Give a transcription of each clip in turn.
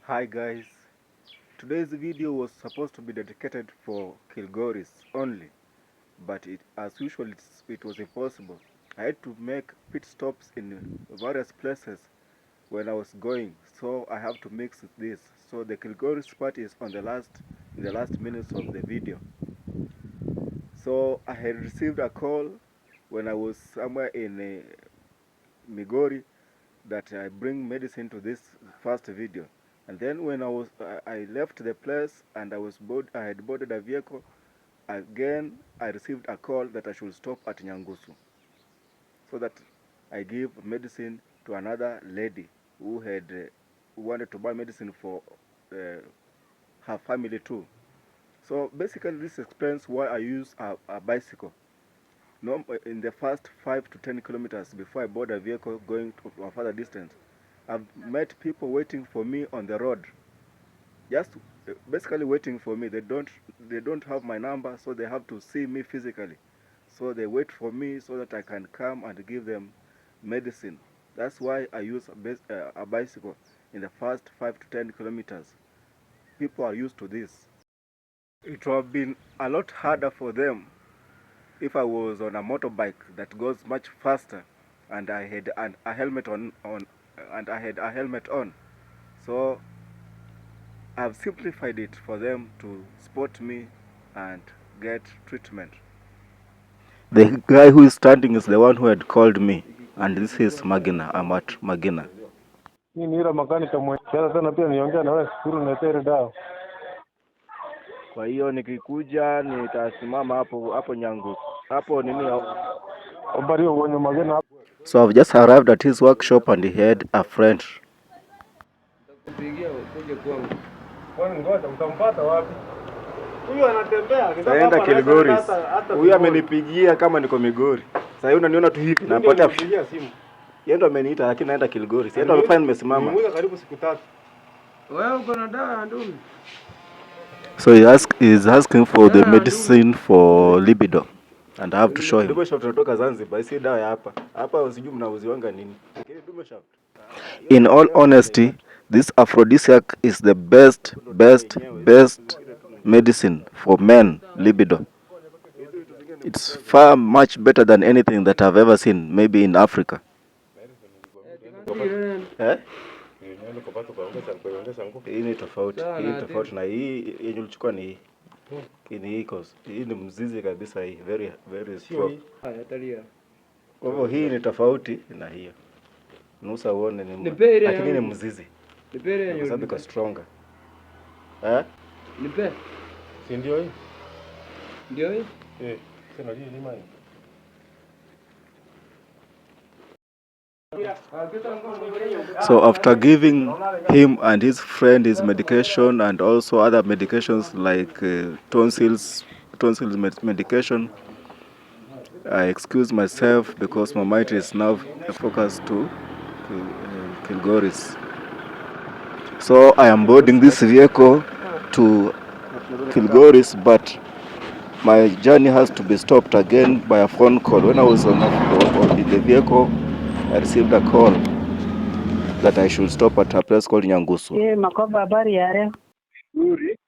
Hi guys, today's video was supposed to be dedicated for Kilgoris only, but as usual it was impossible. I had to make pit stops in various places when I was going, so I have to mix this. So the Kilgoris part is on in the last minutes of the video. So I had received a call when I was somewhere in Migori that I bring medicine to this first video. And then when I left the place and I had boarded a vehicle, again I received a call that I should stop at Nyangusu, so that I give medicine to another lady who wanted to buy medicine for her family too. So basically this explains why I use a bicycle. In the first 5 to 10 kilometers before I board a vehicle going to a further distance, I've met people waiting for me on the road, just basically waiting for me. They don't have my number, so they have to see me physically. So they wait for me so that I can come and give them medicine. That's why I use a bicycle in the first 5 to 10 kilometers. People are used to this. It would have been a lot harder for them if I was on a motorbike that goes much faster and I had a helmet on and I had a helmet on. So I've simplified it for them to spot me and get treatment. The guy who is standing is the one who had called me, and this is Magina. I'm at Magina. Kwa hiyo nikikuja nitasimama hapo Nyangusu. Hapo nini? So I've just arrived at his workshop and he had a friend. Saenda Kilgoris. Huyu amenipigia kama niko Migori. Sasa hiyo unaniona tu hivi napata simu. Yeye ndo ameniita lakini naenda Kilgoris. Yeye ndo amefanya nimesimama. Nimemuuliza karibu siku 3. Wewe uko na dawa ya ndumi? So he is asking for the medicine for libido, and I have to show him. Dume shaft kutoka Zanzibar, si dawa ya hapa. Hapa usijui mnauziwanga nini. Lakini dume shaft. In all honesty, this aphrodisiac is the best medicine for men libido. It's far much better than anything that I've ever seen, maybe in Africa. Hii ni tofauti na hii yenye ulichukua ni hii. Hii ni mzizi kabisa hii, very strong. Kwa hivyo hii ni tofauti na hiyo. Nusa uone ni lakini ni mzizi. Kwa sababu iko stronger. Nipe. Si ndio hii? Ndio hii? Sema hii lima hii. So after giving him and his friend his medication and also other medications like tonsils medication, I excuse myself because my mind is now focused to Kilgoris. So I am boarding this vehicle to Kilgoris, but my journey has to be stopped again by a phone call. When I was on the vehicle, I received a call that I should stop at a place called Nyangusu. Makoba, habari ya leo? Nzuri.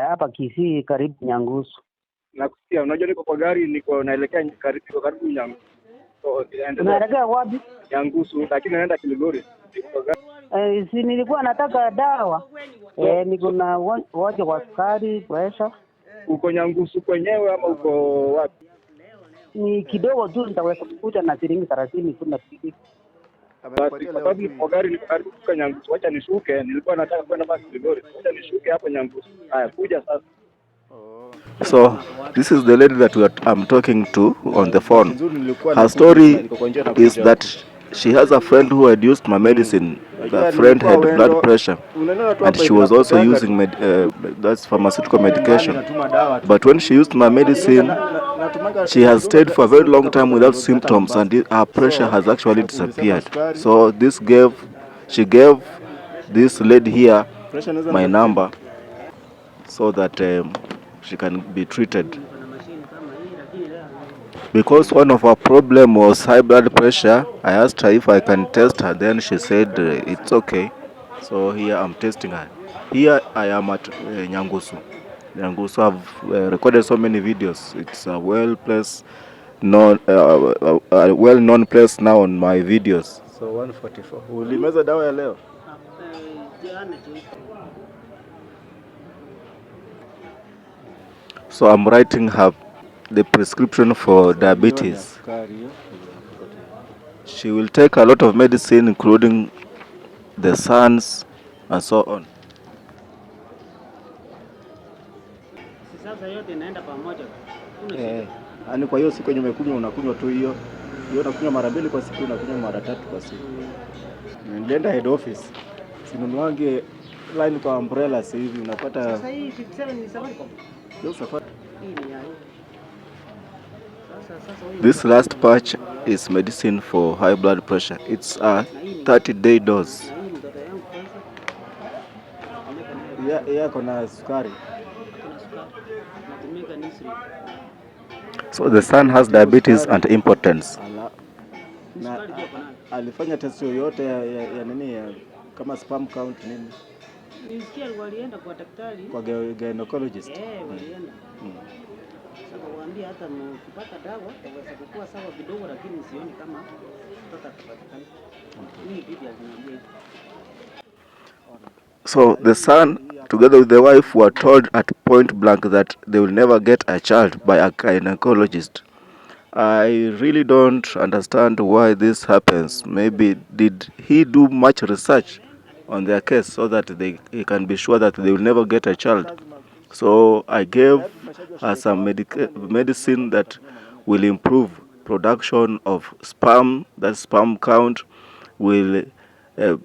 Hapa Kisii karibu Nyangusu. Nakusikia, unajua niko kwa gari, niko naelekea karibu Nyangusu. So unaelekea wapi? Nyangusu, lakini naenda Kilgori. Si nilikuwa nataka dawa. Niko na waje wa sukari, pressure. Uko Nyangusu kwenyewe ama uko wapi? Ni kidogo tu nitaweza kukuta na shilingi 30 kuna tikiti. Basi kwa sababu niko gari niko karibu kufika Nyangusu, acha nishuke. Nilikuwa nataka kwenda basi Kilgori. Acha nishuke hapo Nyangusu. Haya, kuja sasa. So this is the lady that I'm talking to on the phone. Her story is that she has a friend who had used my medicine. The friend had blood pressure and she was also using that's pharmaceutical medication. But when she used my medicine, she has stayed for a very long time without symptoms and her pressure has actually disappeared. So she gave this lady here my number so that she can be treated. Because one of her problem was high blood pressure, I asked her if I can test her, then she said it's okay. So here I'm testing her. Here I am at Nyangusu. Nyangusu, I've recorded so many videos. It's a well-known place now on my videos. So 144. Ulimeza dawa ya leo? So I'm writing her the prescription for diabetes. She will take a lot of medicine, including the sons and so on. Sasa yote inaenda pamoja. Yaani kwa hiyo siku yenye umekunywa unakunywa tu hiyo. Hiyo unakunywa mara 2 kwa siku, unakunywa mara 3 kwa siku. Nilienda head office. Sinunuange line kwa umbrella hivi unapata. Sasa hii 57 ni Safaricom. Hiyo Safari. Hii ni ya This last patch is medicine for high blood pressure. It's a 30-day dose. Yeah, kuna sukari. So the son has diabetes and impotence. Na alifanya test yoyote ya nini ya kama sperm count nini? Nisikia walienda kwa daktari. Kwa gynecologist. Walienda. Sasa waambia hata mkipata dawa itaweza kukua sawa kidogo, lakini sioni kama mtoto atapatikana. Hii bibi aliniambia. So the son, together with the wife, were told at point blank that they will never get a child by a gynecologist. I really don't understand why this happens. Maybe did he do much research on their case so that he can be sure that they will never get a child? So I gave her some medicine that will improve production of sperm. That sperm count will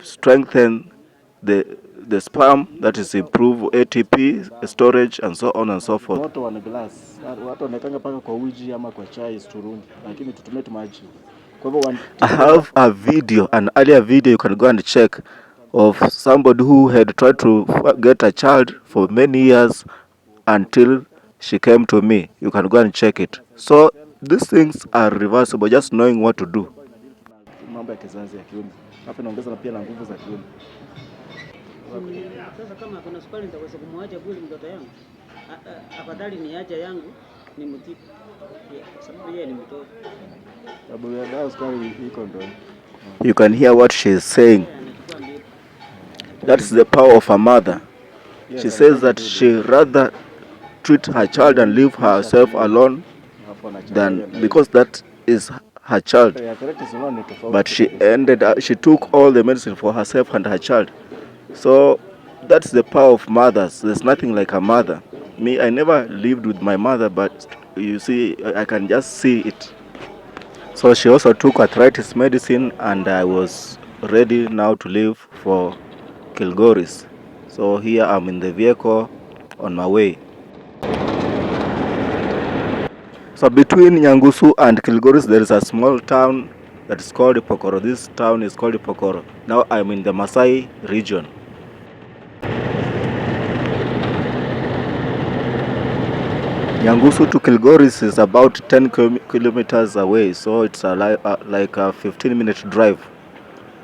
strengthen the sperm, that is improve ATP storage and so on and so forth. Moto wa glass. Watu wanakanga paka kwa uji ama kwa chai sturungi, lakini tutumie maji. Kwa hivyo I have a video, an earlier video you can go and check, of somebody who had tried to get a child for many years until she came to me. You can go and check it. So these things are reversible, just knowing what to do. Mambo ya kizazi ya kiume. Hapa naongeza pia na nguvu za kiume. Sasa kama kuna sukari nitaweza kumwacha kweli mtoto yangu? Afadhali niacha yangu ni mtipu. Sababu yeye ni mtoto. Sababu ya dawa sukari iko ndo. You can hear what she is saying. That's the power of a mother. She says that she rather treat her child and leave herself alone than, because that is her child. But she took all the medicine for herself and her child. So that's the power of mothers. There's nothing like a mother. Me, I never lived with my mother, but you see, I can just see it. So she also took arthritis medicine, and I was ready now to leave for Kilgoris. So here I'm in the vehicle on my way. So between Nyangusu and Kilgoris there is a small town that is called Ipokoro. This town is called Ipokoro. Now I'm in the MAASAI region. Nyangusu to Kilgoris is about 10 kilometers away, so it's like a 15-minute drive.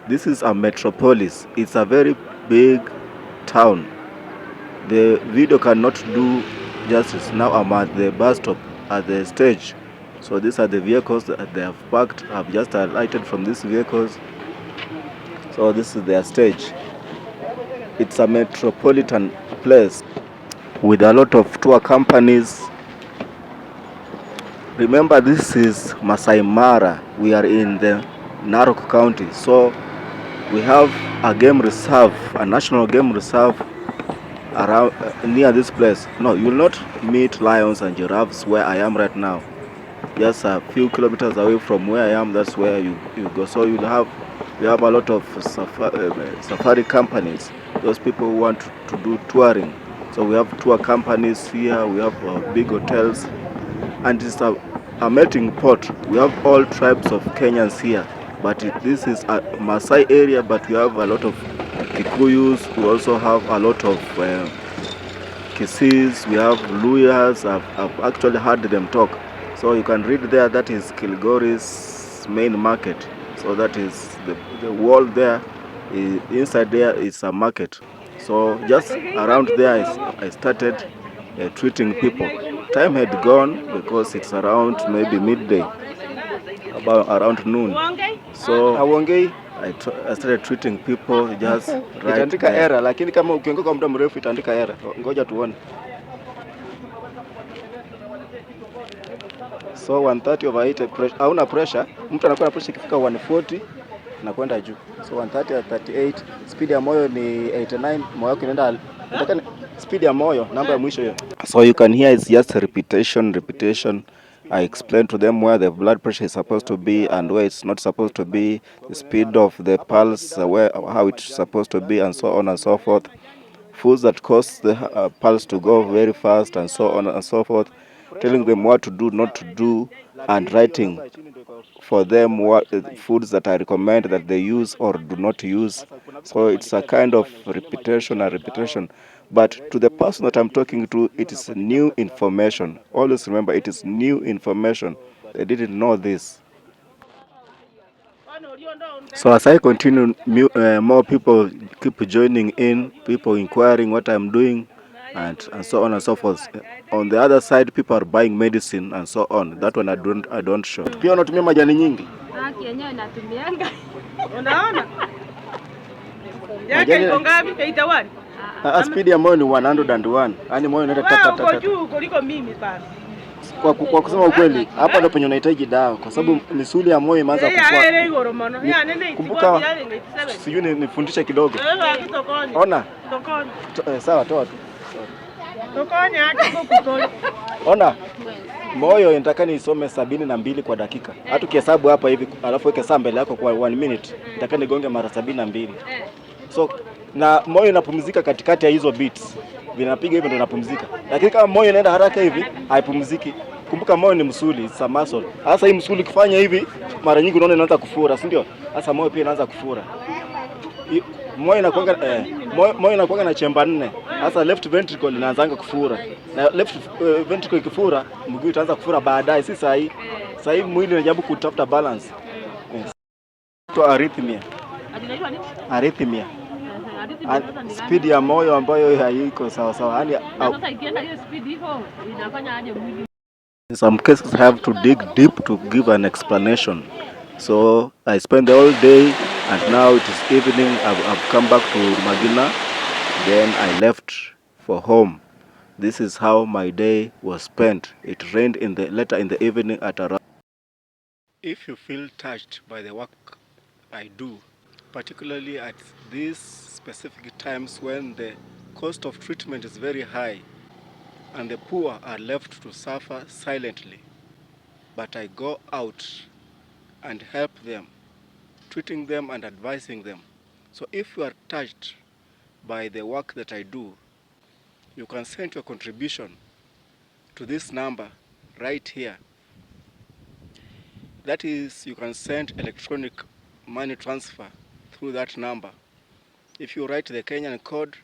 This is a metropolis. It's a very big town. The video cannot do justice. Now I'm at the bus stop, at the stage. So these are the vehicles that they have parked. I've just alighted from these vehicles. So this is their stage. It's a metropolitan place with a lot of tour companies. Remember, this is Masai Mara. We are in the Narok County. So we have a game reserve, a national game reserve around near this place. No, you will not meet lions and giraffes where I am right now. Just a few kilometers away from where I am, that's where you go. So we have a lot of safari companies, those people who want to do touring. So we have tour companies here, we have big hotels, and it's a melting pot. We have all tribes of Kenyans here, but this is a Maasai area, but we have a lot of Kikuyus, we also have a lot of Kisis, we have Luyas. I've actually heard them talk. So you can read there, that is Kilgoris main market. So that is the wall there, inside there is a market. So just around there, I started treating people. Time had gone because it's around maybe midday, about around noon. So I started treating people just right itaandika there. Error, lakini kama ukiongea kwa muda mrefu itaandika error. Ngoja tuone. So 130 over 8 hauna pressure. Mtu anakuwa na pressure ikifika 140 na kwenda juu. So 130 at 38, speed ya moyo ni 89, moyo wako inaenda speed ya moyo namba ya mwisho hiyo. So you can hear it's just a repetition. I explained to them where the blood pressure is supposed to be and where it's not supposed to be, the speed of the pulse, how it's supposed to be, and so on and so forth. Foods that cause the pulse to go very fast, and so on and so forth. Telling them what to do, not to do, and writing for them what foods that I recommend that they use or do not use. So it's a kind of repetition. But to the person that I'm talking to, it is new information. Always remember, it is new information. They didn't know this. So as I continue, more people keep joining in, people inquiring what I'm doing, and so on and so forth. On the other side, people are buying medicine and so on. That one I don't show. Pia unatumia majani nyingi? Yenyewe natumianga. Unaona? Yake iko ngapi? 81. Speed ya moyo ni 101. Yaani moyo unaenda tata tata. Uko juu kuliko mimi basi. Kwa kusema ukweli, hapa ndio penye unahitaji dawa kwa sababu misuli ya moyo imeanza kukua. Kumbuka, sijui nifundishe kidogo. Ona. Sawa, toa tu. Ona. Moyo inataka nisome 72 kwa dakika. Hata ukihesabu hapa hivi alafu weke saa mbele yako kwa 1 minute, inataka nigonge mara 72. So na moyo inapumzika katikati ya hizo beats. Vinapiga hivi ndio inapumzika. Lakini kama moyo inaenda haraka hivi, haipumziki. Kumbuka moyo ni msuli, it's a muscle. Sasa hii msuli kufanya hivi, mara nyingi unaona inaanza kufura, si ndio? Sasa moyo pia inaanza kufura. Moyo inakuwa na chemba 4. Sasa left ventricle inaanza kufura. Na left ventricle ikifura, mguu itaanza kufura baadaye, si saa hii. Saa hii mwili unajaribu kutafuta balance. Arrhythmia. Arrhythmia. Speed ya moyo ambayo haiko sawa sawa. Yaani sasa ikienda hiyo speed hivyo inafanya aje mwili? In some cases I have to dig deep to give an explanation. So I spend the whole day and now it is evening. I've come back to Magina. Then I left for home. This is how my day was spent. It rained later in the evening at around. If you feel touched by the work I do, particularly at these specific times when the cost of treatment is very high and the poor are left to suffer silently, but I go out and help them, treating them and advising them. So if you are touched by the work that I do, you can send your contribution to this number right here. That is, you can send electronic money transfer through that number. If you write the Kenyan code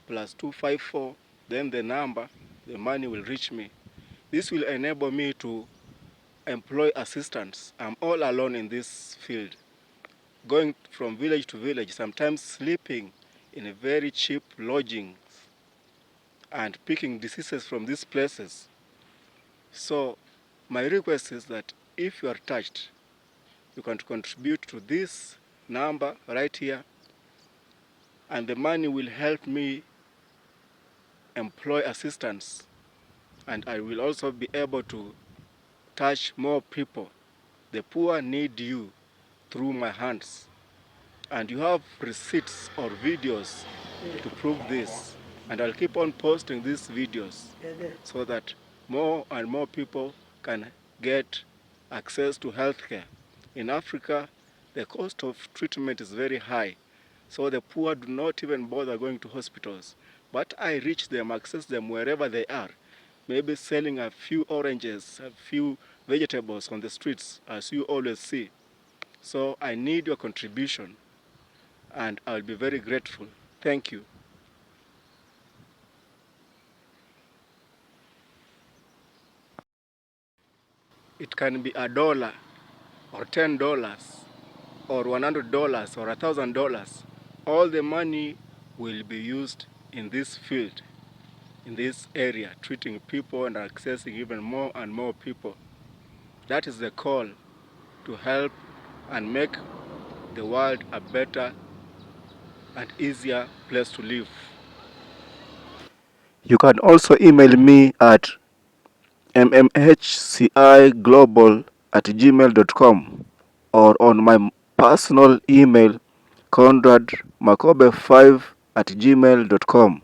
+254, then the number, the money will reach me. This will enable me to employ assistants. I'm all alone in this field, going from village to village, sometimes sleeping in a very cheap lodgings and picking diseases from these places. So my request is that if you are touched, you can contribute to this number right here, and the money will help me employ assistants, and I will also be able to touch more people. The poor need you through my hands, and you have receipts or videos to prove this, and I'll keep on posting these videos so that more and more people can get access to healthcare. In Africa, the cost of treatment is very high, so the poor do not even bother going to hospitals. But I reach them, access them wherever they are, maybe selling a few oranges, a few vegetables on the streets, as you always see. So I need your contribution, and I'll be very grateful. Thank you. It can be $1 or $10 or $100 or $1,000. All the money will be used in this field, in this area, treating people and accessing even more and more people. That is the call, to help and make the world a better and easier place to live. You can also email me at mmhciglobal@gmail.com or on my personal email conradmakobe5@gmail.com.